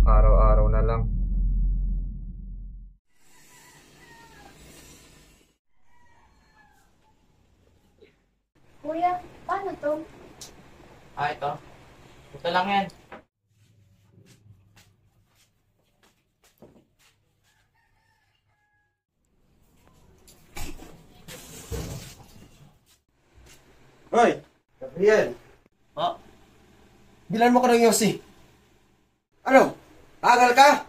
Araw-araw na lang. Kuya, paano to? Ito. Ito lang yan. Hoy! Gabriel! Oh, Bilan mo ko ng Yossi. Ano? Agal ka?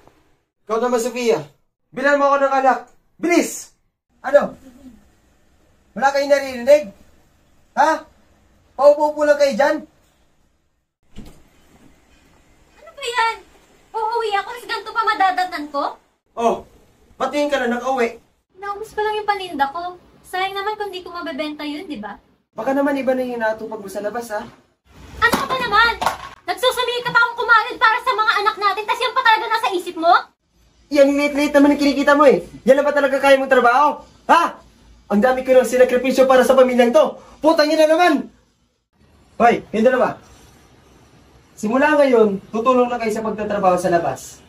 Ikaw naman, Sofia. Bilan mo ako ng alak. Bilis! Ano? Wala kayong naririnig? Ha? Paupo-upo lang kayo dyan? Ano ba yan? Uuwi ako, kasi ganito pa madadatnan ko? Oh, patingin ka na nag-uwi. Naubos pa lang yung paninda ko. Sayang naman kung di ko mabebenta yun, di ba? Baka naman iba na yung natupag mo sa labas, ha? Ano ka ba naman? Nagsusumikap akong kumalid para sa mga anak natin, tas yan pa talaga nasa isip mo? Yan, late-late naman ang kinikita mo eh. Yan lang ba talaga kaya mong trabaho? Ha? Ang dami ko ng sinakripisyo para sa pamilyang to. Putang niya na naman! Hoy, hindi na ba? Simula ngayon, tutulong na kayo sa pagtatrabaho sa labas.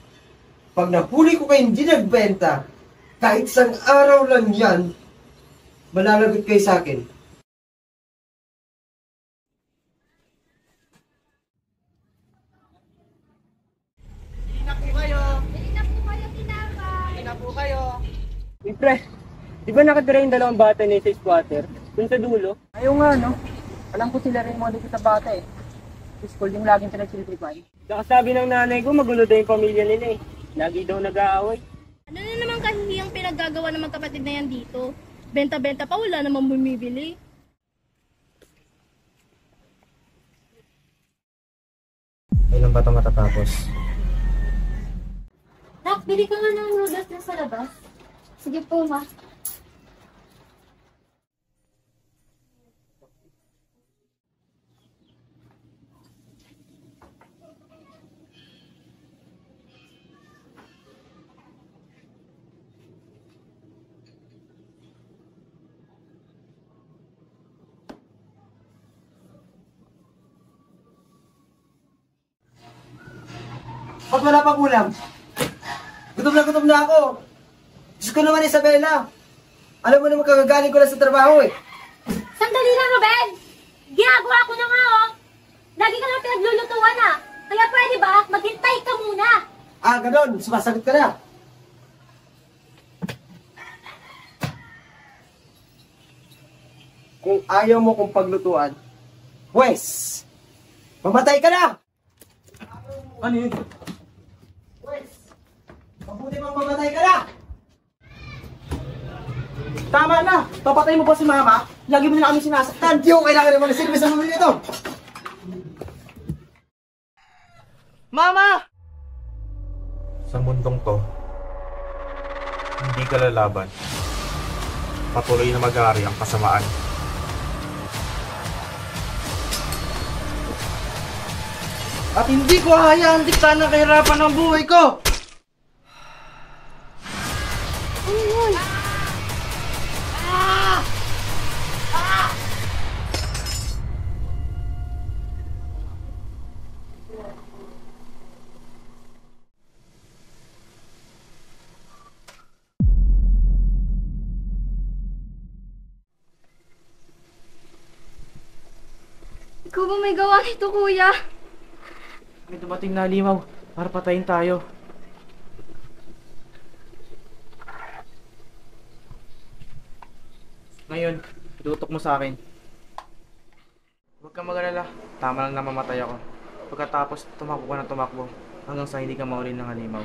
Pag nahuli ko kayo hindi nagbenta, kahit isang araw lang yan, malalagot kayo sa akin. Bili na po kayo. Bili na po kayo, tinapay. Bili na po kayo. Pre, di ba nakatira yung dalawang bata ni sa squatter? Dun sa dulo? Ayaw nga, no? Alam ko sila rin mga dito sa bata eh. Sa school yung laging pinagsiltripan. Saka sabi ng nanay ko, magulo daw yung pamilya nila eh. Lagi daw nag-aaway. Ano na naman kahihiyang pinaggagawa ng magkapatid na yan dito? Benta-benta pa, wala namang bumibili. Kailan ba ito matatapos? Nak, bili ka nga ng noodles na sa labas. Sige po, ma. Ba't wala pang ulam? Gutom na ako. Diyos ko naman, Isabela. Alam mo naman kagagaling ko lang sa trabaho eh. Sandali lang, Ruben! Ginagawa ko na nga, oh! Lagi ka nga pinaglulutuan, ah! Kaya pwede ba, maghintay ka muna! Ah, ganon. Sumasagot ka na. Kung ayaw mo kong paglutuan, pwes, mamatay ka na! Ano yun? Pwes, mabuti mang mamatay ka na! Tama na! Papatay mo ba si mama? Lagi mo na kami sinasaktan. Hindi ko kailangan naman ng silbi sa pamilya ito! Mama! Sa mundong to, hindi ka lalaban. Patuloy na mag-aari ang kasamaan. At hindi ko hayaan diktahan ng kahirapan ng buhay ko! Ikaw ba may gawa nito, kuya? May dumating na limaw para patayin tayo. Ngayon, itutok mo sa akin. Huwag kang mag-alala. Tama lang na mamatay ako. Pagkatapos, tumakbo ka na tumakbo hanggang sa hindi ka maulin ng halimaw.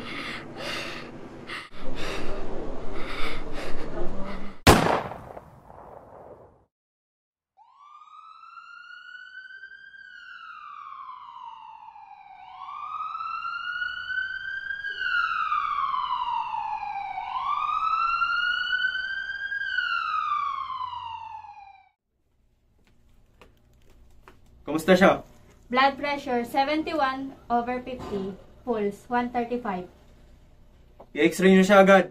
Kamusta siya? Blood pressure 71/50, pulse 135. I-x-ray niyo siya agad.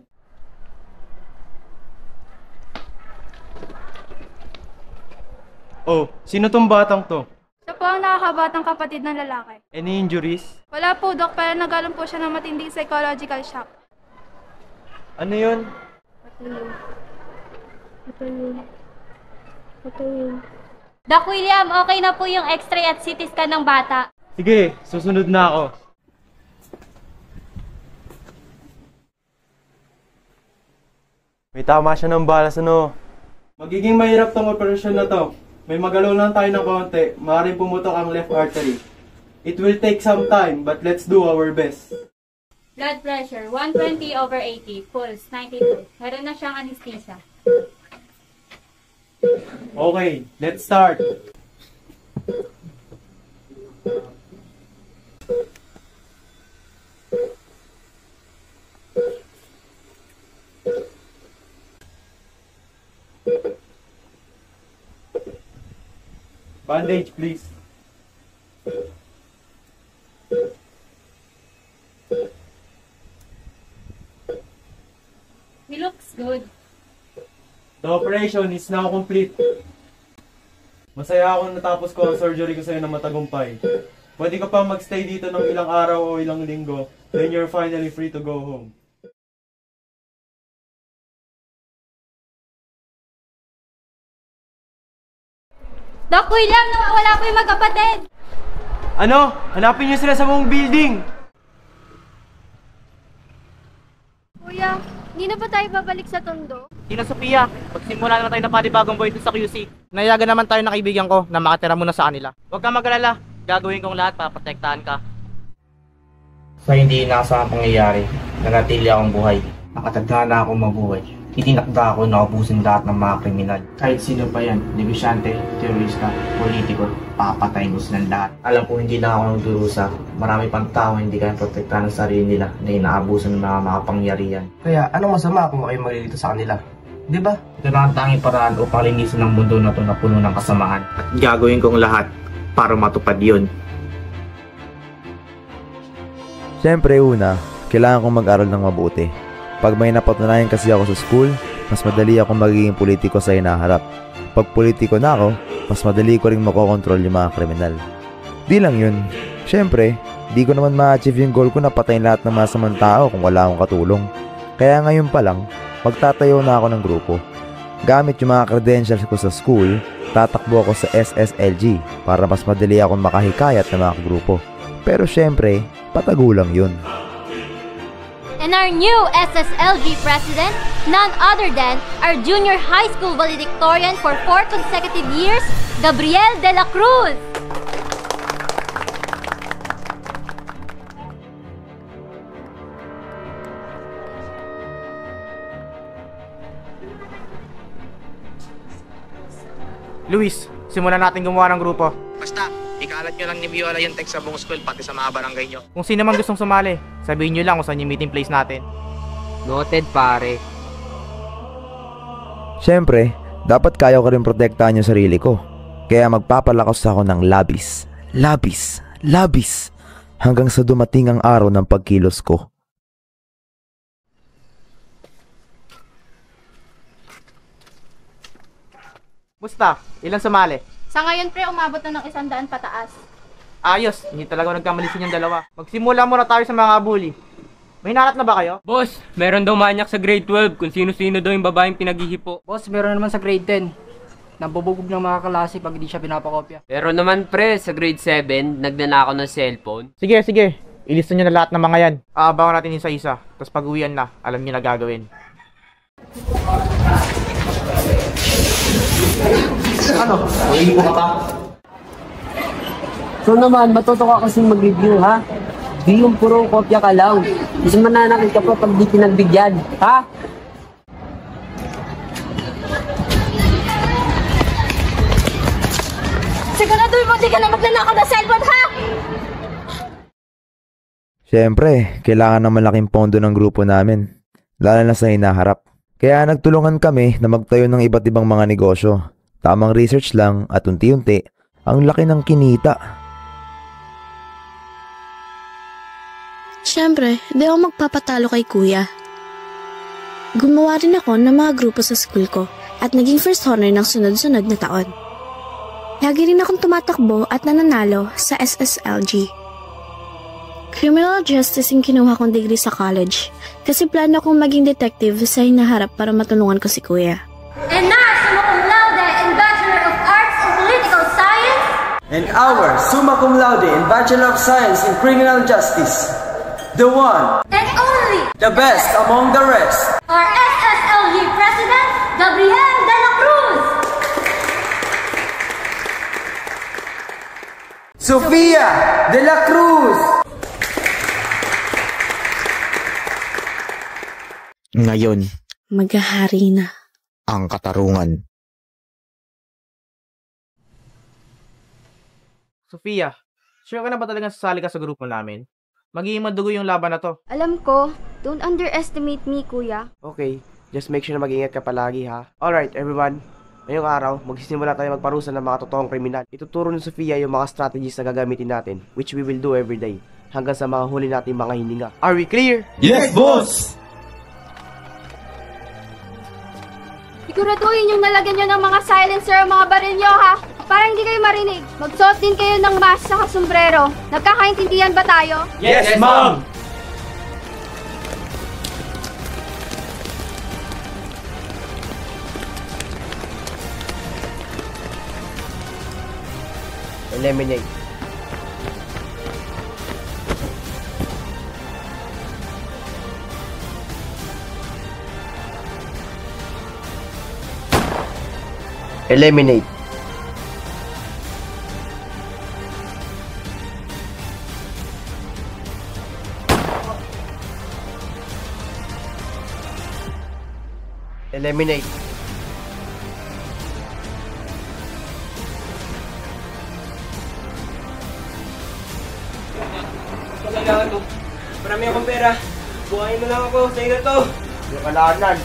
Oh, sino tong batang to? Siya po ang nakakabatang kapatid ng lalaki. Any injuries? Wala po, Dok, pero nagalang po siya ng matinding psychological shock. Ano yun? Doc William, okay na po yung x-ray at CT scan ng bata. Sige, susunod na ako. May tama siya ng balas, ano? Magiging mahirap tong operasyon na to. May magalaw lang tayo ng konti. Maaaring pumutok ang left artery. It will take some time, but let's do our best. Blood pressure, 120/80. Pulse, 92. Meron na siyang anesthesia. Okay, let's start. Bandage, please. He looks good. The operation is now complete. Masaya ako natapos ko ang surgery ko sa'yo na matagumpay. Pwede ka pa magstay dito ng ilang araw o ilang linggo, then you're finally free to go home. Doc William, nawawala po yung magkapatid. Ano? Hanapin niyo sila sa buong building! Kuya, hindi na ba tayo babalik sa Tondo? Tina Sophia, magsimula na tayo ng panibagong boy dun sa QC. Nayagan naman tayo ng kaibigan ko na makatira muna sa kanila. Huwag kang mag-alala, gagawin kong lahat para protektahan ka. Sa hindi inaasahang pangyayari, nanatili akong buhay. Nakatagana akong mabuhay. Itinakda ako na ubusin lahat ng mga kriminal. Kahit sino pa yan, negosyante, terorista, politiko, papatayin mo silang lahat. Alam ko hindi lang ako nagdurusa. Marami pang tao hindi kaya protektahan ng sarili nila na inaabuso ng mga makapangyarihan. Kaya anong masama kung kayo maglilito sa kanila? Di ba? Ito lang ang tanging paraan upang linisin ang mundo na ito na puno ng kasamaan. At gagawin kong lahat para matupad yun. Siyempre una, kailangan kong mag-aral ng mabuti. Pag may napatunayan kasi ako sa school, mas madali akong magiging politiko sa hinaharap. Pag politiko na ako, mas madali ko rin makokontrol yung mga kriminal. Di lang yun. Siyempre, di ko naman ma-achieve yung goal ko na patayin lahat ng masamang tao kung wala akong katulong. Kaya ngayon pa lang, magtatayo na ako ng grupo. Gamit yung mga credentials ko sa school, tatakbo ako sa SSLG para mas madali akong makahikayat ng mga grupo. Pero siyempre, patagulang yun. And our new SSLG president, none other than our junior high school valedictorian for 4 consecutive years, Gabriel de la Cruz. Luis, simulan natin gumawa ng grupo. Basta, ikalat nyo lang ni Viola yung text sa buong school pati sa mga barangay nyo. Kung sino man gustong sumali, sabihin nyo lang kung saan yung meeting place natin. Noted, pare. Siyempre, dapat kaya ko rin protektahan yung sarili ko. Kaya magpapalakas ako ng labis. Labis. Labis. Hanggang sa dumating ang araw ng pagkilos ko. Musta? Ilan sumali? Sa ngayon, pre, umabot na ng 100 pataas. Ayos, hindi talaga nagkamalisin yung dalawa. Magsimula muna tayo sa mga bully. May hinanap na ba kayo? Boss, meron daw manyak sa grade 12 kung sino-sino daw yung babaeng pinaghihipo. Boss, meron naman sa grade 10. Nabubugog ng mga klase pag hindi siya pinapakopya. Pero naman pre, sa grade 7, nagnanakaw ng cellphone. Sige, sige. Ilista nyo na lahat ng mga yan. Aabangan natin isa-isa. Tapos pag-uwian na, alam nyo na gagawin. Ano? Ulihin ko ka pa? So naman, matuto ka kasing mag-review, ha? Di yung puro kopya ka lang. Kasi mananakit ka pa pag di pinagbigyan, ha? Siguraduhin mo di ka na magnanakaw ng cellphone, ha? Siyempre, kailangan ng malaking pondo ng grupo namin. Lalo na sa hinaharap. Kaya nagtulungan kami na magtayo ng iba't ibang mga negosyo. Tamang research lang at unti-unti, ang laki ng kinita. Siyempre, di ako magpapatalo kay kuya. Gumawa rin ako ng mga grupo sa school ko at naging first honor ng sunod-sunod na taon. Lagi rin akong tumatakbo at nananalo sa SSLG. Criminal justice yung kinuha kong degree sa college kasi plano kong maging detective sa hinaharap para matulungan ko si Kuya. And now, summa cum laude in Bachelor of Arts in Political Science. And our summa cum laude in Bachelor of Science in Criminal Justice, the one And only the best among the rest, our SSLG President, Gabriel de la Cruz. Sofia de la Cruz. Ngayon, Maghahari na. ang katarungan. Sofia, sure ka na ba talagang sasali ka sa grupo namin? Magiging madugo yung laban na to. Alam ko, don't underestimate me, kuya. Okay, just make sure na mag-ingat ka palagi ha. Alright everyone, ngayong araw, magsisimula tayo magparusa ng mga totoong kriminal. Ituturo ni Sofia yung mga strategies na gagamitin natin, which we will do every day, hanggang sa mga huli natin mga hininga. Are we clear? Yes, boss! Siguraduhin yung nalagyan nyo ng mga silencer o mga baril nyo, ha? Para hindi kayo marinig. Magsuot din kayo ng mask sa sombrero. Nagkakaintindihan ba tayo? Yes, ma'am! Eliminate. Eliminate. Eliminate. Kailangan to. Marami akong pera. Buhayin mo lang ako. Sa'yo na to. Yung kalahanan.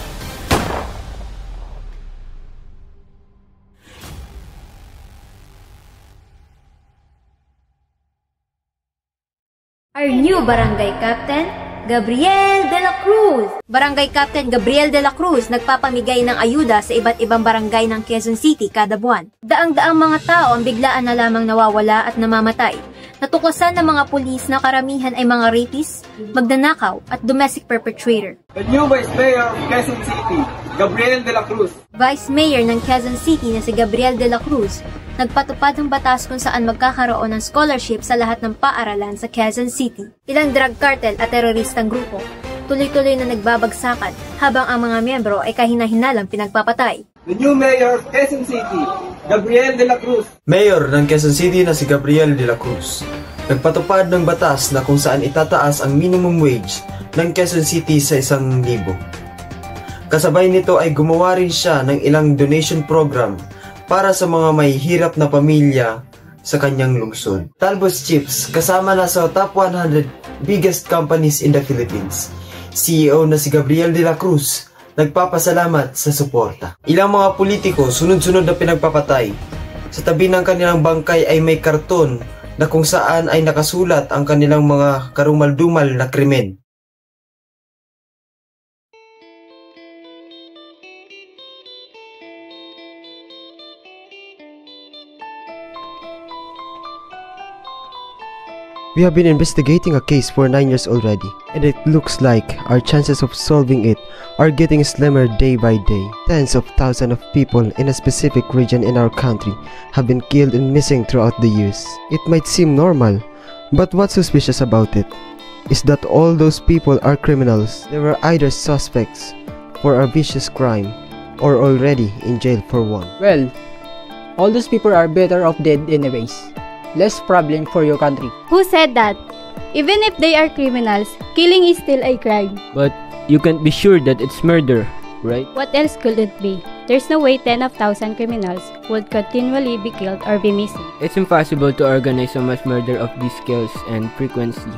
Our new Barangay Captain, Gabriel de la Cruz. Barangay Captain Gabriel de la Cruz nagpapamigay ng ayuda sa iba't ibang barangay ng Quezon City kada buwan. Daang-daang mga tao ang biglaan na lamang nawawala at namamatay. Natuklasan ng mga pulis na karamihan ay mga rapist, magnanakaw at domestic perpetrator. The new Vice Mayor of Quezon City, Gabriel de la Cruz. Vice Mayor ng Quezon City na si Gabriel de la Cruz, nagpatupad ng batas kung saan magkakaroon ng scholarship sa lahat ng paaralan sa Quezon City. Ilang drug cartel at teroristang grupo, tuloy-tuloy na nagbabagsakan habang ang mga miyembro ay kahina-hinalang pinagpapatay. The new Mayor of Quezon City, Gabriel de la Cruz. Mayor ng Quezon City na si Gabriel de la Cruz, nagpatupad ng batas na kung saan itataas ang minimum wage ng Quezon City sa 1,000. Kasabay nito ay gumawa rin siya ng ilang donation program para sa mga may hirap na pamilya sa kanyang lungsod. Talbos Chips, kasama na sa top 100 biggest companies in the Philippines. CEO na si Gabriel de la Cruz, nagpapasalamat sa suporta. Ilang mga politiko sunod-sunod na pinagpapatay. Sa tabi ng kanilang bangkay ay may karton na kung saan ay nakasulat ang kanilang mga karumal-dumal na krimen. We have been investigating a case for 9 years already, and it looks like our chances of solving it are getting slimmer day by day. Tens of thousands of people in a specific region in our country have been killed and missing throughout the years. It might seem normal, but what's suspicious about it is that all those people are criminals. They were either suspects for a vicious crime or already in jail for one. Well, all those people are better off dead anyways. Less problem for your country. Who said that? Even if they are criminals, killing is still a crime. But you can't be sure that it's murder, right? What else could it be? There's no way 10 of 1,000 criminals would continually be killed or be missing. It's impossible to organize so much murder of these scales and frequency.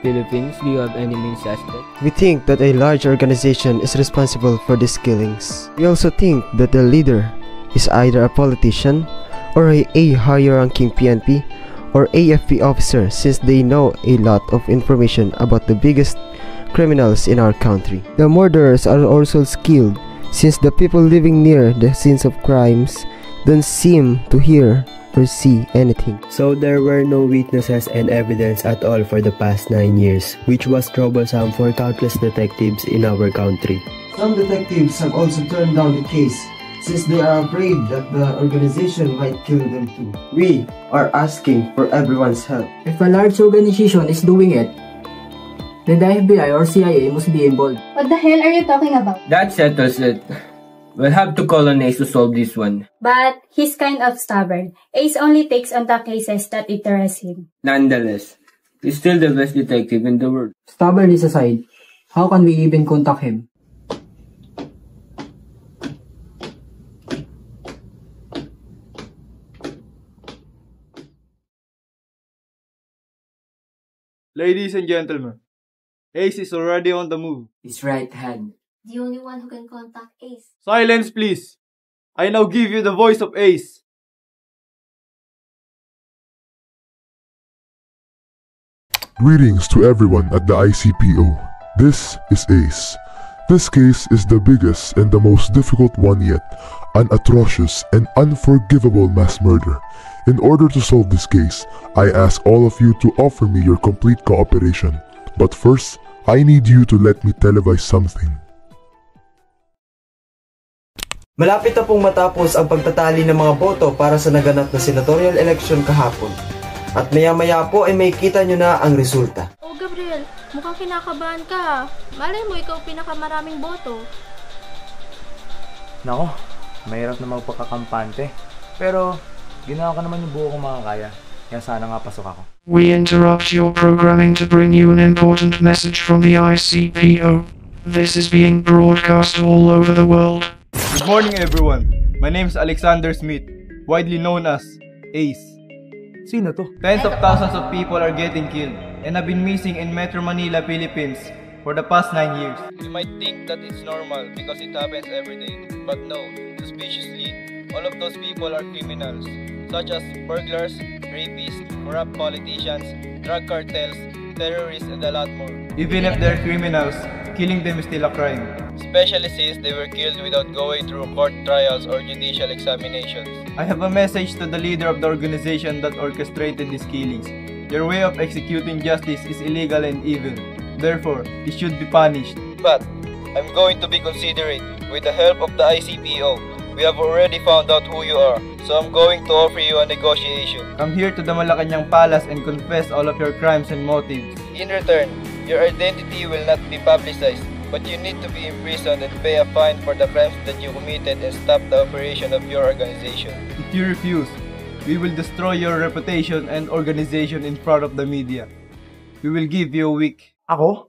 Philippines, do you have any main suspect? We think that a large organization is responsible for these killings. We also think that the leader is either a politician or a higher-ranking PNP or AFP officer, since they know a lot of information about the biggest criminals in our country. The murderers are also skilled, since the people living near the scenes of crimes don't seem to hear or see anything. So there were no witnesses and evidence at all for the past 9 years, which was troublesome for countless detectives in our country. Some detectives have also turned down the case since they are afraid that the organization might kill them too. We are asking for everyone's help. If a large organization is doing it, then the FBI or CIA must be involved. What the hell are you talking about? That settles it. We'll have to call on Ace to solve this one. But he's kind of stubborn. Ace only takes on the cases that interest him. Nonetheless, he's still the best detective in the world. Stubbornness aside, how can we even contact him? Ladies and gentlemen, Ace is already on the move. His right hand. The only one who can contact Ace. Silence, please. I now give you the voice of Ace. Greetings to everyone at the ICPO. This is Ace. This case is the biggest and the most difficult one yet, an atrocious and unforgivable mass murder. In order to solve this case, I ask all of you to offer me your complete cooperation. But first, I need you to let me televise something. Malapit na pong matapos ang pagtatali ng mga boto para sa naganap na senatorial election kahapon. At maya-maya po ay makikita nyo na ang resulta. Oh, Gabriel, mukhang kinakabahan ka. Malay mo, ikaw pinakamaraming boto. Nako, mahirap na magpakakampante. Pero, ginawa ka naman yung buo kong makakaya. Kaya sana nga pasok ako. We interrupt your programming to bring you an important message from the ICPO. This is being broadcast all over the world. Good morning, everyone. My name is Alexander Smith, widely known as Ace. Sino to? Tens of thousands of people are getting killed and have been missing in Metro Manila, Philippines for the past 9 years. You might think that it's normal because it happens every day, but no, suspiciously, all of those people are criminals, such as burglars, rapists, corrupt politicians, drug cartels, terrorists, and a lot more. Even if they're criminals, killing them is still a crime. Especially since they were killed without going through court trials or judicial examinations. I have a message to the leader of the organization that orchestrated these killings. Your way of executing justice is illegal and evil. Therefore, it should be punished. But, I'm going to be considerate. With the help of the ICPO, we have already found out who you are. So I'm going to offer you a negotiation. Come here to the Malacanang Palace and confess all of your crimes and motives. In return, your identity will not be publicized, but you need to be imprisoned and pay a fine for the crimes that you committed and stop the operation of your organization. If you refuse, we will destroy your reputation and organization in front of the media. We will give you a week. Ako?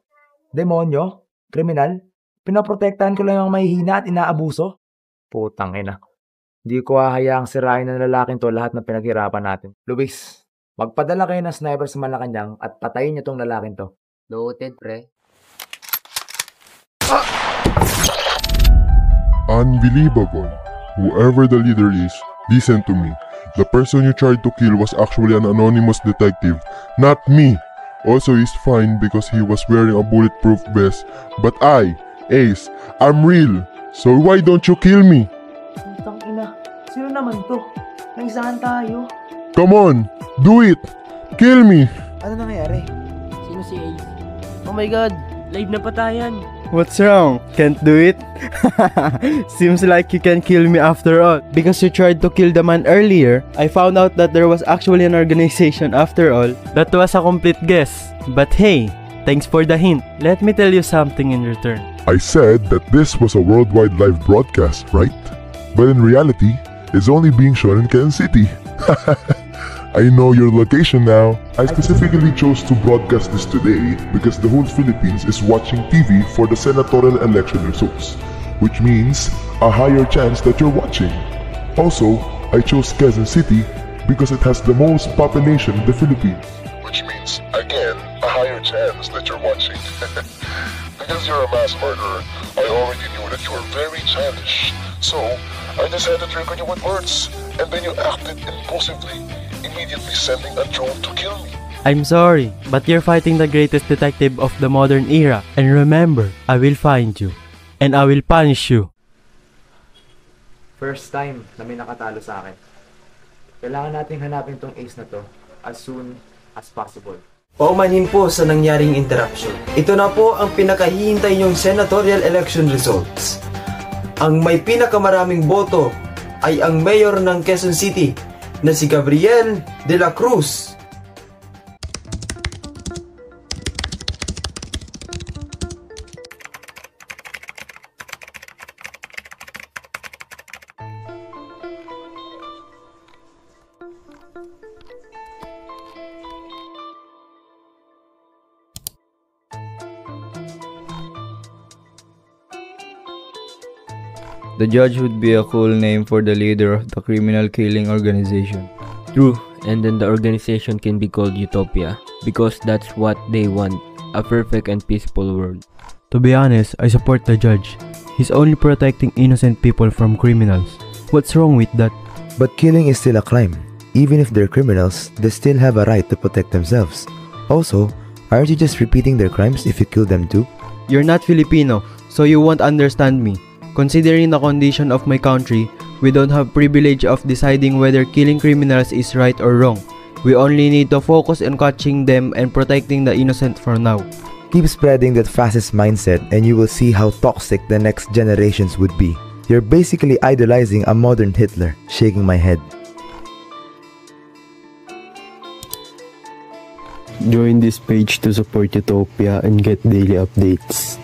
Demonyo? Kriminal? Pinaprotektahan ko lang yung mahihina at inaabuso? Putang ina. Di ko hahayaang sirain ng lalaking to lahat ng pinaghirapan natin. Luis, magpadala kayo ng sniper sa Malacanang at patayin niyo tong lalaking to. Noted, pre. Unbelievable. Whoever the leader is, listen to me. The person you tried to kill was actually an anonymous detective, not me. Also, he's fine because he was wearing a bulletproof vest. But I, Ace, I'm real. So why don't you kill me? Putang ina, sino naman to? Naisahan tayo. Come on, do it! Kill me! Ano nangyari? Sino si Ace? Oh my god, live na patayan. What's wrong? Can't do it? Seems like you can kill me after all. Because you tried to kill the man earlier, I found out that there was actually an organization after all. That was a complete guess. But hey, thanks for the hint. Let me tell you something in return. I said that this was a worldwide live broadcast, right? But in reality, it's only being shown in Quezon City. I know your location now. I specifically chose to broadcast this today because the whole Philippines is watching TV for the senatorial election results, which means a higher chance that you're watching. Also, I chose Quezon City because it has the most population in the Philippines, which means, again, a higher chance that you're watching. Because you're a mass murderer, I already knew that you were very childish. So, I decided to record you with words, and then you acted impulsively, immediately sending a drone to kill me. I'm sorry, but you're fighting the greatest detective of the modern era. And remember, I will find you. And I will punish you. First time na may nakatalo sa akin. Kailangan nating hanapin tong ace na to as soon as possible. Paumanhin po sa nangyaring interruption. Ito na po ang pinakahihintay niyong senatorial election results. Ang may pinakamaraming boto ay ang mayor ng Quezon City na si Gabriel de la Cruz. The judge would be a cool name for the leader of the criminal killing organization. True, and then the organization can be called Utopia, because that's what they want, a perfect and peaceful world. To be honest, I support the judge. He's only protecting innocent people from criminals. What's wrong with that? But killing is still a crime. Even if they're criminals, they still have a right to protect themselves. Also, aren't you just repeating their crimes if you kill them too? You're not Filipino, so you won't understand me. Considering the condition of my country, we don't have privilege of deciding whether killing criminals is right or wrong. We only need to focus on catching them and protecting the innocent for now. Keep spreading that fascist mindset and you will see how toxic the next generations would be. You're basically idolizing a modern Hitler. Shaking my head. Join this page to support Utopia and get daily updates.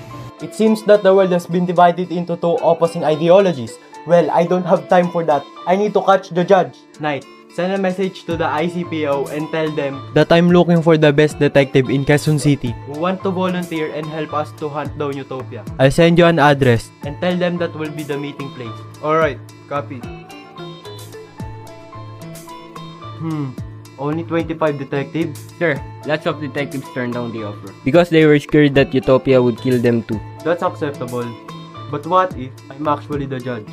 It seems that the world has been divided into two opposing ideologies. Well, I don't have time for that. I need to catch the judge. Knight, send a message to the ICPO and tell them that I'm looking for the best detective in Quezon City who want to volunteer and help us to hunt down Utopia. I'll send you an address and tell them that will be the meeting place. Alright, copy. Only 25 detectives? Sure, lots of detectives turned down the offer because they were scared that Utopia would kill them too. That's acceptable. But what if I'm actually the judge?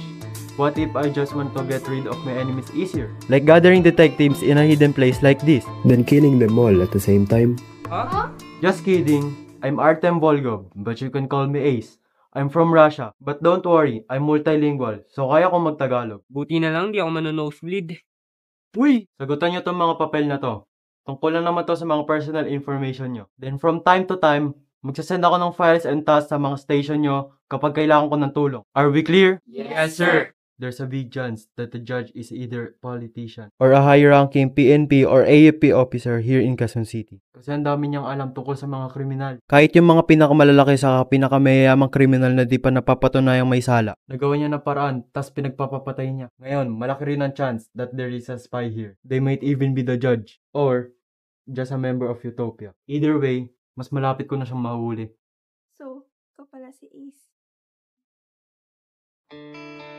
What if I just want to get rid of my enemies easier? Like gathering detectives in a hidden place like this. Then killing them all at the same time? Huh? Just kidding. I'm Artem Volgov, but you can call me Ace. I'm from Russia, but don't worry, I'm multilingual, so kaya kong magtagalog. Buti na lang di ako mano-nosebleed. Uy! Sagutan nyo tong mga papel na to. Tungkol lang naman to sa mga personal information nyo. Then from time to time, magsasend ako ng files and tasks sa mga station nyo kapag kailangan ko ng tulong. Are we clear? Yes, sir! There's a big chance that the judge is either a politician or a high-ranking PNP or AFP officer here in Quezon City. Kasi ang dami niyang alam tungkol sa mga kriminal. Kahit yung mga pinakamalalaki sa pinakamayayamang kriminal na di pa napapatunayang may sala. Nagawa niya ng paraan, tas pinagpapapatay niya. Ngayon, malaki rin ang chance that there is a spy here. They might even be the judge or just a member of Utopia. Either way, mas malapit ko na siyang mahuli. So, ikaw pala si Ace.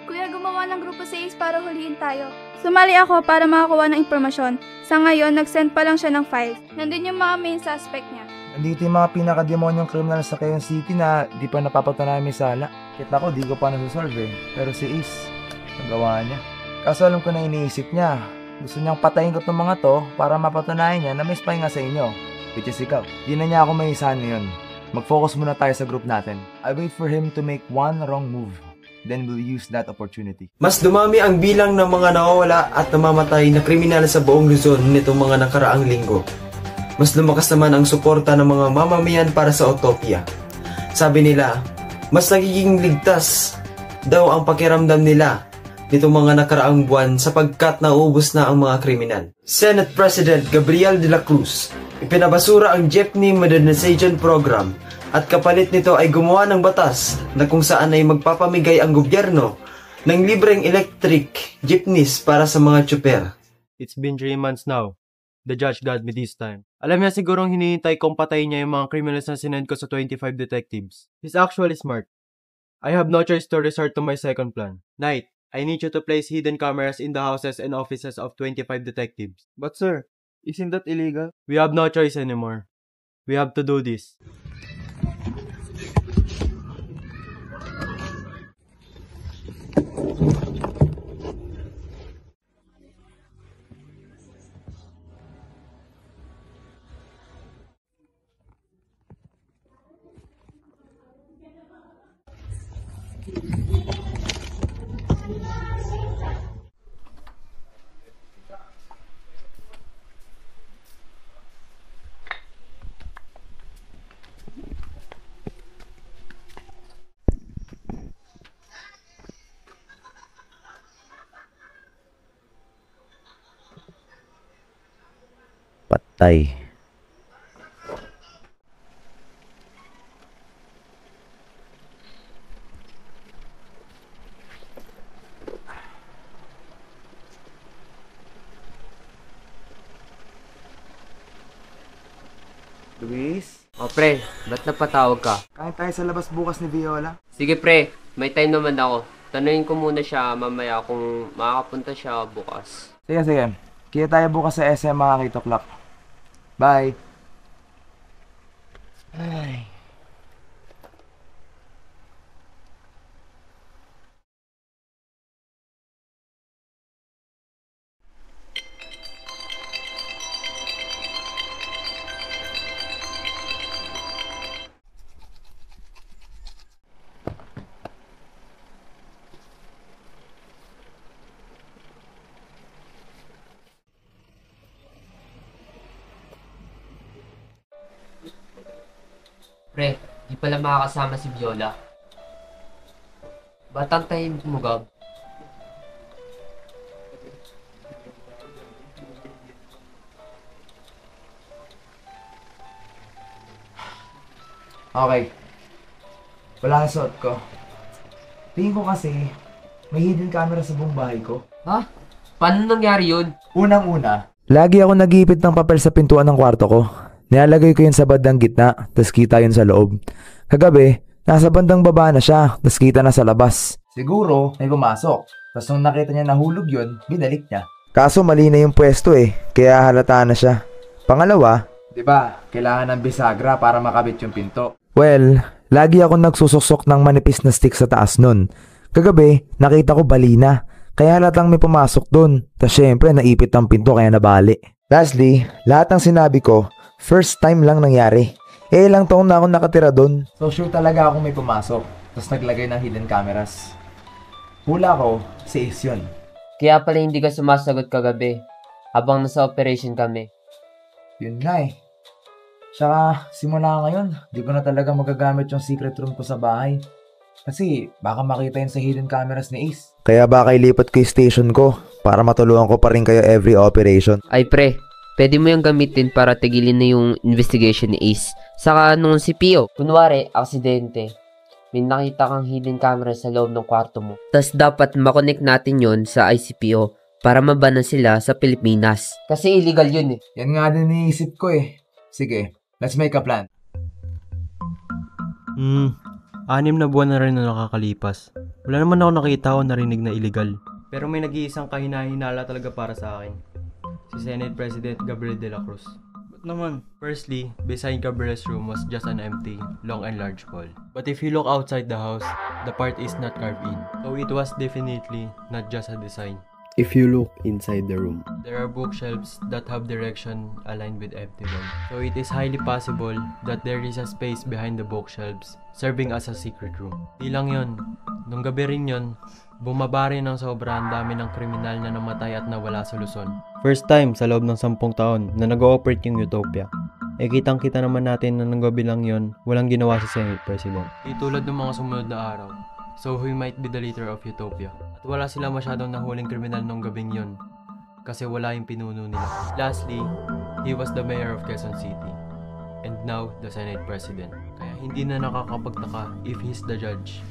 Kuya, gumawa ng grupo si Ace para hulihin tayo. Sumali ako para makakuha ng impormasyon. Sa ngayon, nag-send pa lang siya ng files. Nandun yung mga main suspect niya. Nandito yung mga pinaka-demonyong criminal sa Quezon City na di pa napapatunayan may sala. Kita ko, di ko pa nasusolve eh. Pero si Ace, nagawa niya. Kaso alam ko na iniisip niya. Gusto niyang patayin ko itong mga to para mapatunayan niya na may spy nga sa inyo. Which is ikaw. Di na niya ako maisahan ngayon. Mag-focus muna tayo sa group natin. I wait for him to make one wrong move. Then we'll use that opportunity. Mas dumami ang bilang ng mga nawawala at namamatay na kriminal sa buong Luzon nitong mga nakaraang linggo. Mas lumakas naman ang suporta ng mga mamamayan para sa Utopia. Sabi nila, mas nagiging ligtas daw ang pakiramdam nila nitong mga nakaraang buwan sapagkat naubos na ang mga kriminal. Senate President Gabriel de la Cruz, ipinabasura ang Jeepney Modernization Program at kapalit nito ay gumawa ng batas na kung saan ay magpapamigay ang gobyerno ng libreng electric jeepneys para sa mga tsuper. It's been 3 months now. The judge got me this time. Alam niya sigurong hinihintay kong patayin niya yung mga criminals na sinend ko sa 25 detectives. He's actually smart. I have no choice to resort to my second plan. Knight, I need you to place hidden cameras in the houses and offices of 25 detectives. But sir, isn't that illegal? We have no choice anymore. We have to do this. Tay. Luis? O pre, ba't napatawag ka? Kain tayo sa labas bukas ni Viola. Sige pre, may time naman ako. Tanungin ko muna siya mamaya kung makakapunta siya bukas. Sige, sige. Kita tayo bukas sa SM mga kitoklak. Bye! Ay. Pre, di pala makakasama si Viola. Ba't ang tahimik mo, Gab? Okay. Wala ang suot ko. Tingin ko kasi, may hidden camera sa buong bahay ko. Ha? Paano nangyari yun? Unang-una, Lagi ako nag-iipit ng papel sa pintuan ng kwarto ko. Nilalagay ko yun sa bandang gitna, tas kita yun sa loob. Kagabi, nasa bandang baba na siya, tas kita na sa labas. siguro may pumasok. Tapos nung nakita niya nahulog yun, binalik niya. Kaso mali na yung pwesto kaya halata na siya. Pangalawa, Diba, kailangan ng bisagra para makabit yung pinto. well, lagi ako nagsusuksok ng manipis na stick sa taas nun. Kagabi, nakita ko balina, kaya halatang may pumasok dun. Tas syempre, naipit ang pinto kaya nabali. Lastly, lahat ng sinabi ko, first time lang nangyari. Ilang taon na ako nakatira dun. So sure talaga akong may pumasok. Tapos naglagay ng hidden cameras. Hula ko, si Ace yun. Kaya pala hindi ka sumasagot kagabi habang nasa operation kami. Yun nga Tsaka, simula ngayon, di ko na talaga magagamit yung secret room ko sa bahay. Kasi, baka makita yun sa hidden cameras ni Ace. Kaya baka ilipat ko yung station ko para matulungan ko pa rin kayo every operation. Ay pre, pwede mo yung gamitin para tigilin na yung investigation ni Ace. Saka nung si Pio, kunwari, aksidente. May nakita kang hidden camera sa loob ng kwarto mo. Tas dapat makonect natin yon sa ICPO para mabanan sila sa Pilipinas. Kasi illegal yun Yan nga din iniisip ko Sige, let's make a plan. 6 na buwan na rin na nakakalipas. Wala naman ako nakita o narinig na illegal. Pero may nag-iisang kahinahinala talaga para sa akin. Si Senate President Gabriel de la Cruz. Ba't naman? Firstly, beside Gabriel's room was just an empty, long and large hall. But if you look outside the house, the part is not carved in. So it was definitely not just a design. If you look inside the room, there are bookshelves that have direction aligned with empty wall. So it is highly possible that there is a space behind the bookshelves serving as a secret room. Di lang yun, nung gabi rin yun, bumaba rin ng sobrang dami ng kriminal na namatay at nawala sa Luzon. First time sa loob ng 10 taon na nag-ooperate yung Utopia. Kitang-kita naman natin na nang gabi lang yun, walang ginawa si Senate President. Di tulad ng mga sumunod na araw. So he might be the leader of Utopia. At wala sila masyadong nahuling kriminal nung gabing yun. Kasi wala yung pinuno nila. Lastly, he was the mayor of Quezon City. And now, the Senate President. Kaya hindi na nakakapagtaka if he's the judge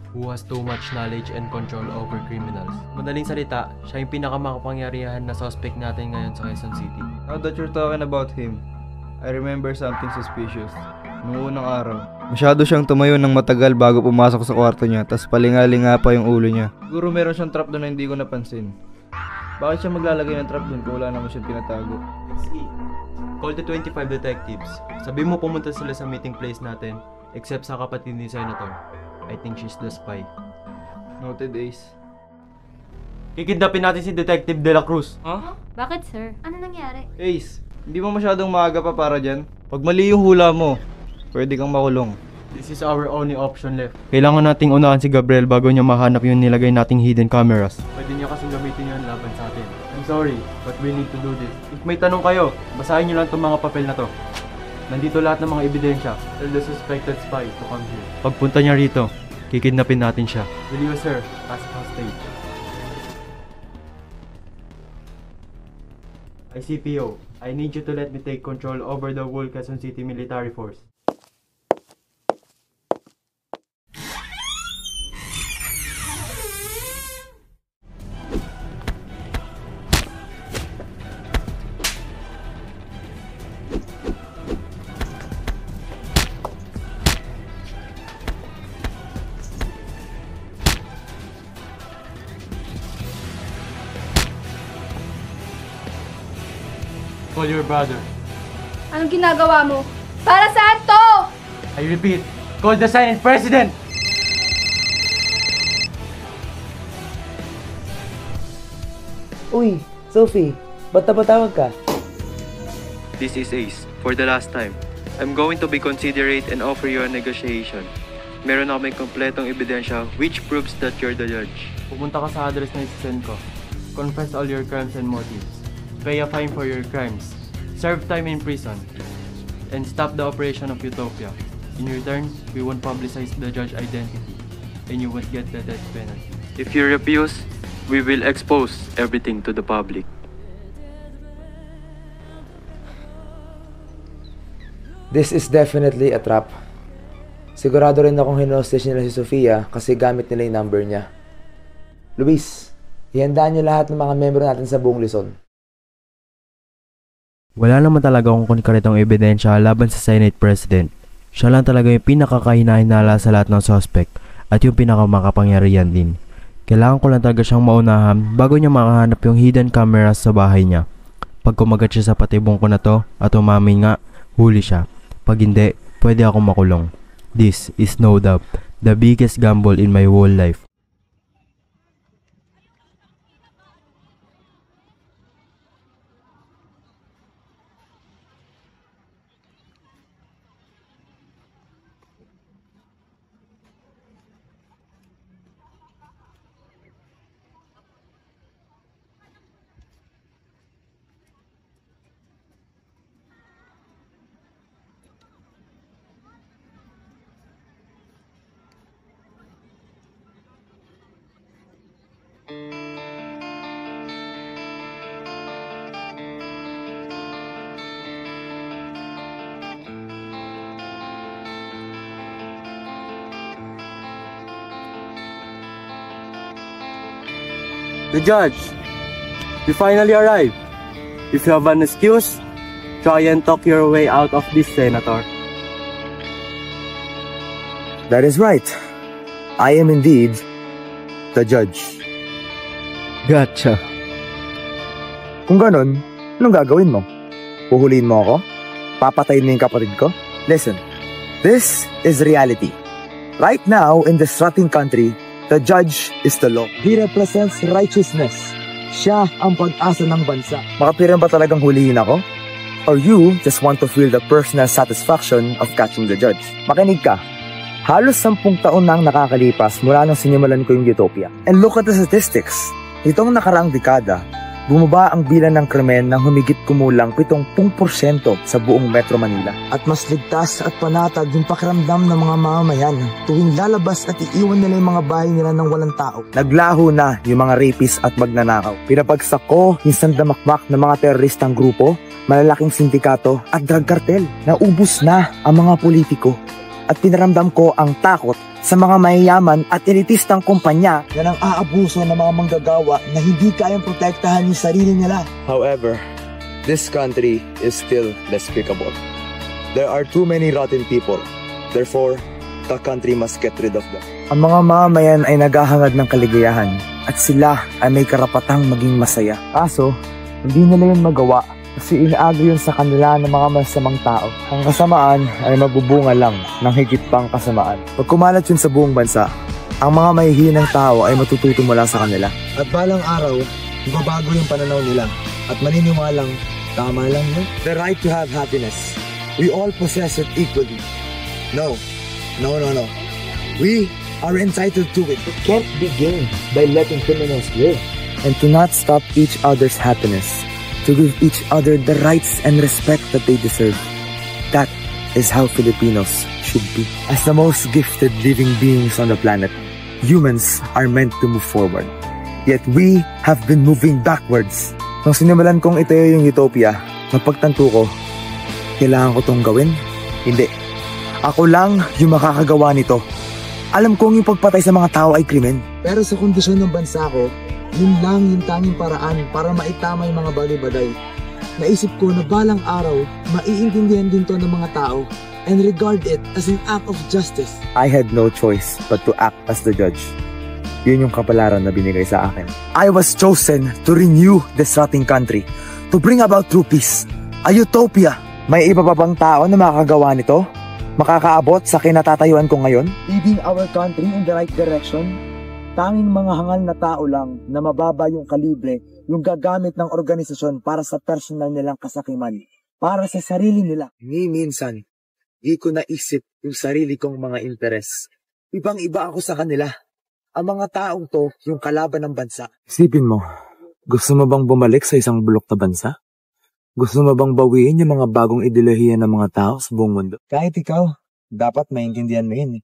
who has too much knowledge and control over criminals. Madaling salita, siya yung pinakamakapangyarihan na suspect natin ngayon sa Quezon City. Now that you're talking about him, I remember something suspicious. Noong unang araw, masyado siyang tumayo ng matagal bago pumasok sa kwarto niya, tas palinga-linga pa yung ulo niya. Siguro meron siyang trap doon na hindi ko napansin. Bakit siya maglalagay ng trap doon kung wala naman siyang tinatago? Call the 25 detectives. Sabi mo pumunta sila sa meeting place natin, except sa kapatid ni Senator. I think she's the spy. Noted, Ace. Kikidnapin natin si Detective De La Cruz. Bakit, sir? Ano nangyari? Ace, hindi mo masyadong maaga pa para dyan. Pag mali yung hula mo, pwede kang makulong. This is our only option left. Kailangan nating unahan si Gabriel bago niya mahanap yung nilagay nating hidden cameras. Pwede niya kasing gamitin yan laban sa atin. I'm sorry, but we need to do this. If may tanong kayo, basahin niyo lang itong mga papel na to. Nandito lahat ng mga ebidensya. Tell the suspected spy to come here. Pagpunta niya rito, kikidnapin natin siya. Will you, sir, pass it on stage? ICPO, I need you to let me take control over the whole Quezon City military force. Call your brother. Anong ginagawa mo? Para saan to? I repeat, call the Senate President! Uy, Sophie, ba't napatawag ka? This is Ace. For the last time, I'm going to be considerate and offer you a negotiation. Meron ako may kompletong ebidensya which proves that you're the judge. Pumunta ka sa address na isasend ko. Confess all your crimes and motives. Pay a fine for your crimes. Serve time in prison. And stop the operation of Utopia. In return, we won't publicize the judge identity. And you won't get the death penalty. If you refuse, we will expose everything to the public. This is definitely a trap. Sigurado rin akong hinostage nila si Sofia kasi gamit nila yung number niya. Luis, ihandaan niyo lahat ng mga membro natin sa buong Luzon. Wala naman talaga akong konkretong ebidensya laban sa Senate President. Siya lang talaga yung pinakakahinahinala sa lahat ng suspect at yung pinakamakapangyarihan din. Kailangan ko lang talaga siyang maunahan bago niya makahanap yung hidden cameras sa bahay niya. Pag kumagat siya sa patibong ko na to at umamin nga, huli siya. Pag hindi, pwede akong makulong. This is no doubt the biggest gamble in my whole life. The judge, you finally arrived. If you have an excuse, try and talk your way out of this, Senator. That is right. I am indeed the judge. Gotcha. Kung ganun, anong gagawin mo? Puhuliin mo ako? Papatayin mo yung kapatid ko? Listen, this is reality. Right now, in this rotten country, the judge is the law. He represents righteousness. Siya ang pag-asa ng bansa. Makapiran ba talagang hulihin ako? Or you just want to feel the personal satisfaction of catching the judge? Makinig ka. Halos 10 taon na ang nakakalipas mula nang sinimulan ko yung Utopia. And look at the statistics. Itong nakaraang dekada, bumaba ang bilang ng krimen ng humigit kumulang 70% sa buong Metro Manila. At mas ligtas at panatag yung pakiramdam ng mga mamamayan tuwing lalabas at iiwan nila yung mga bahay nila ng walang tao. Naglaho na yung mga rapist at magnanakaw. Pinapagsak ko yung sandamakmak ng mga teroristang grupo, malalaking sindikato at drug cartel. Naubos na ang mga politiko at pinaramdam ko ang takot sa mga mayayaman at elitistang kumpanya na nang aabuso ng mga manggagawa na hindi kayang protektahan yung sarili nila. However, this country is still despicable. There are too many rotten people. Therefore, the country must get rid of them. Ang mga mamamayan ay naghahangad ng kaligayahan at sila ay may karapatang maging masaya. Kaso, hindi nila yun magawa kasi inaagri yun sa kanila ng mga masamang tao. Ang kasamaan ay mabubunga lang ng higit pang kasamaan. Pag kumalat yun sa buong bansa, ang mga mahihinang tao ay matututo mula sa kanila. At balang araw, ibabago yung pananaw nila at maniniwalang tama lang yun. The right to have happiness. We all possess it equally. No. We are entitled to it. It can't be gained by letting criminals live. And to not stop each other's happiness. To give each other the rights and respect that they deserve. That is how Filipinos should be. As the most gifted living beings on the planet, humans are meant to move forward. Yet we have been moving backwards Nung sinimulan kong itayo yung utopia, napagtanto ko, kailangan ko tong gawin? Hindi. Ako lang yung makakagawa nito. Alam kong yung pagpatay sa mga tao ay krimen. Pero sa kondisyon ng bansa ko, yun lang yung tanging paraan para maitama yung mga bagay-bagay. Naisip ko na balang araw, maiintindihan din to ng mga tao and regard it as an act of justice. I had no choice but to act as the judge. Yun yung kapalaran na binigay sa akin. I was chosen to renew this rotting country, to bring about true peace, a utopia. May iba pa bang tao na makakagawa nito? Makakaabot sa kinatatayuan ko ngayon? Leading our country in the right direction? Tanging mga hangal na tao lang na mababa yung kalibre yung gagamit ng organisasyon para sa personal nilang kasakiman, para sa sarili nila. Ni minsan, di ko naisip yung sarili kong mga interes. Ibang-iba ako sa kanila. Ang mga taong to, yung kalaban ng bansa. Isipin mo, gusto mo bang bumalik sa isang bulok na bansa? Gusto mo bang bawiin yung mga bagong ideolohiya ng mga tao sa buong mundo? Kahit ikaw, dapat maintindihan mo yun.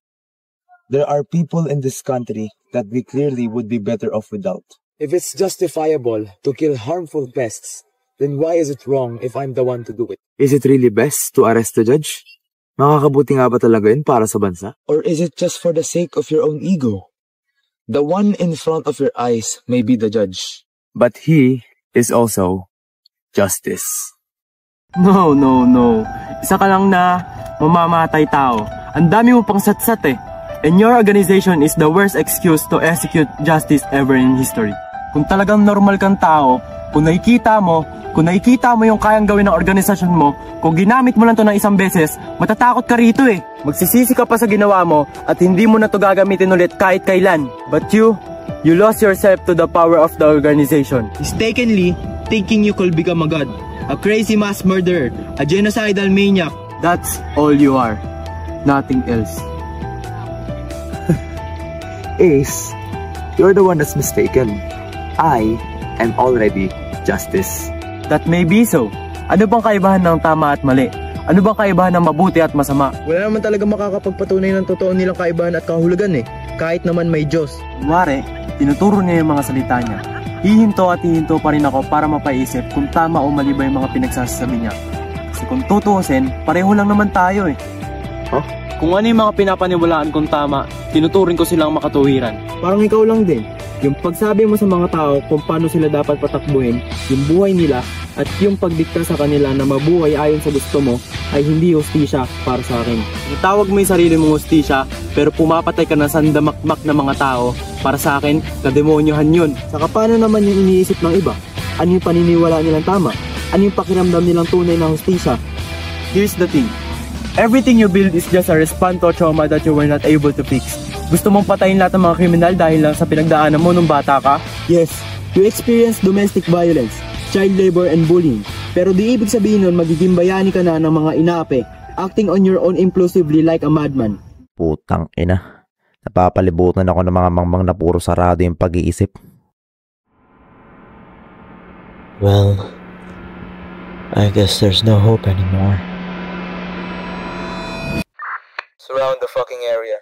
There are people in this country that we clearly would be better off without. If it's justifiable to kill harmful pests, then why is it wrong if I'm the one to do it? Is it really best to arrest the judge? Makakabuti nga ba talaga yun para sa bansa? Or is it just for the sake of your own ego? The one in front of your eyes may be the judge, but he is also justice. No. Isa ka lang na mamamatay tao. Ang dami mo pang satsat eh. And your organization is the worst excuse to execute justice ever in history. Kung talagang normal kang tao, kung nakikita mo yung kayang gawin ng organisasyon mo, kung ginamit mo lang to ng isang beses, matatakot ka rito eh. Magsisisi ka pa sa ginawa mo at hindi mo na to gagamitin ulit kahit kailan. But you lost yourself to the power of the organization. Mistakenly thinking you could become a god, a crazy mass murderer, a genocidal maniac. That's all you are. Nothing else. Ace, you're the one that's mistaken. I am already justice. That may be so. Ano bang kaibahan ng tama at mali? Ano bang kaibahan ng mabuti at masama? Wala naman talaga makakapagpatunay ng totoo nilang kaibahan at kahulugan eh. Kahit naman may Diyos. Kunwari, tinuturo niya yung mga salita niya. Hihinto at hihinto pa rin ako para mapaisip kung tama o mali ba yung mga pinagsasabi niya. Kasi kung tutuusin, pareho lang naman tayo eh. Huh? Kung ano yung mga pinapaniwalaan kong tama, tinuturing ko silang makatuwiran. Parang ikaw lang din. Yung pagsabi mo sa mga tao kung paano sila dapat patakbuhin, yung buhay nila, at yung pagdikta sa kanila na mabuhay ayon sa gusto mo, ay hindi hustisya para sa akin. Itawag mo yung sarili mong hustisya, pero pumapatay ka ng sandamakmak na mga tao, para sa akin, kademonyohan yun. Saka paano naman yung iniisip ng iba? Ano yung paniniwala nilang tama? Ano yung pakiramdam nilang tunay na hustisya? Here's the thing. Everything you build is just a response to a trauma that you were not able to fix. Gusto mong patayin lahat ng mga kriminal dahil lang sa pinagdaanan mo nung bata ka? Yes, you experience domestic violence, child labor, and bullying. Pero di ibig sabihin nun magiging bayani ka na ng mga inaapi, acting on your own impulsively like a madman. Putang ina. Napapalibutan ako ng mga mangmang na puro sarado yung pag-iisip. Well, I guess there's no hope anymore. Surround the fucking area.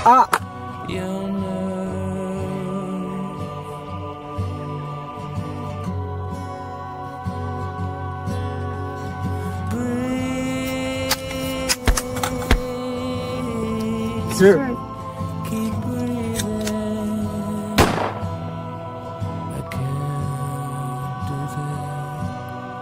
Ah! Sir.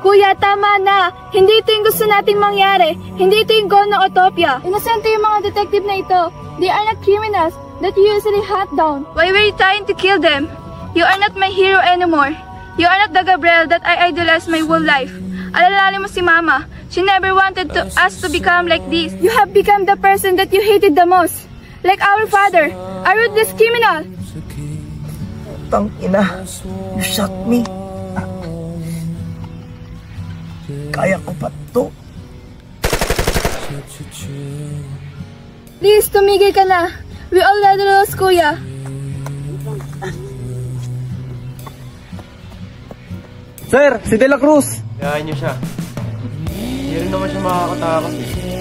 Kuya, tama na! Hindi ito yung gusto nating mangyari. Hindi ito yung goal ng Utopia. Inosente yung mga detective na ito. They are not criminals that you usually hunt down. Why were you trying to kill them? You are not my hero anymore. You are not the Gabriel that I idolized my whole life. Alalahanin mo si Mama. She never wanted us to become like this. You have become the person that you hated the most. Like our father, a ruthless criminal. Tang ina, you shot me. Kaya ko pa to. Please, tumigil ka na. We already lost, Kuya. Sir, si De La Cruz! Yayain niyo siya. rin naman siya makakatakas eh.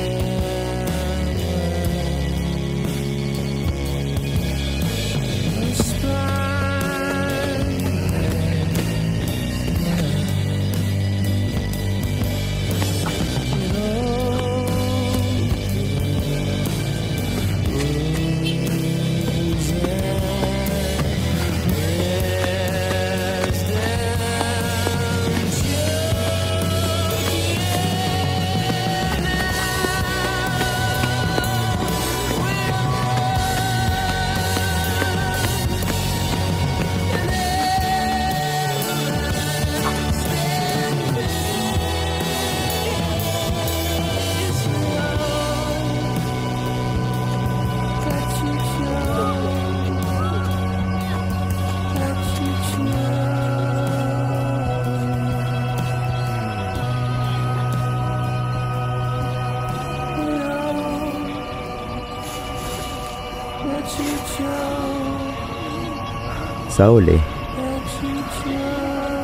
Sa uli,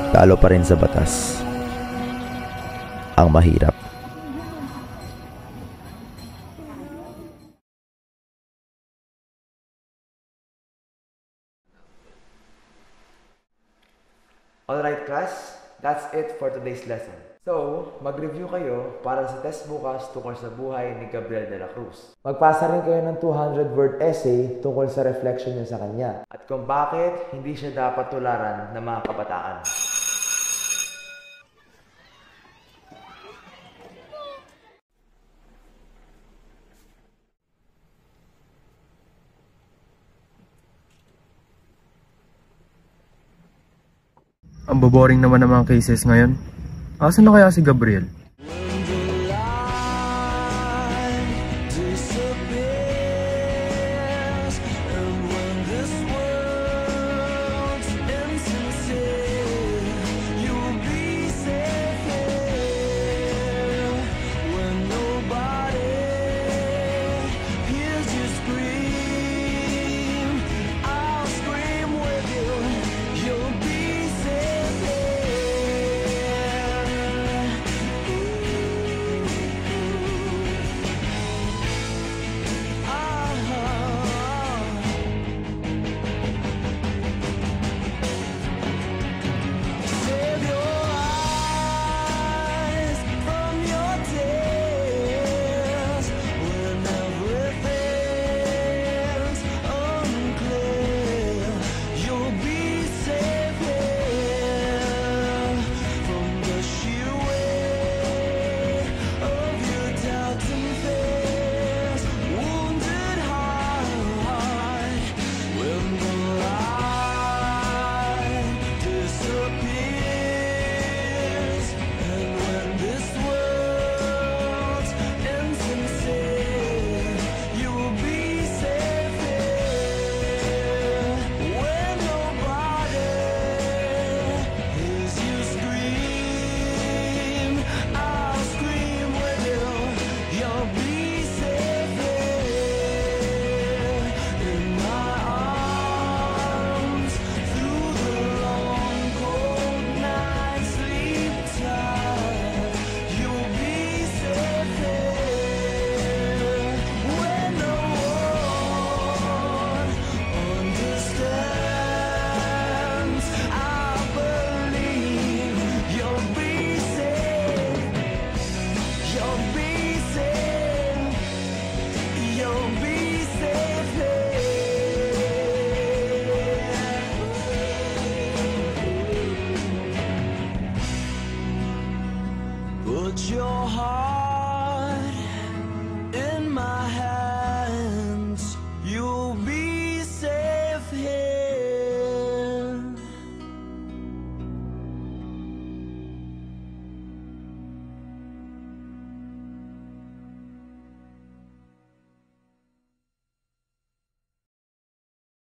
talo pa rin sa batas ang mahirap. Alright class, that's it for today's lesson. So, mag-review kayo para sa test bukas tungkol sa buhay ni Gabriel de la Cruz. Magpasa rin kayo ng 200-word essay tungkol sa reflection niya sa kanya at kung bakit hindi siya dapat tularan ng mga kabataan. Ang boboring naman ng mga cases ngayon. Asan na kaya si Gabriel?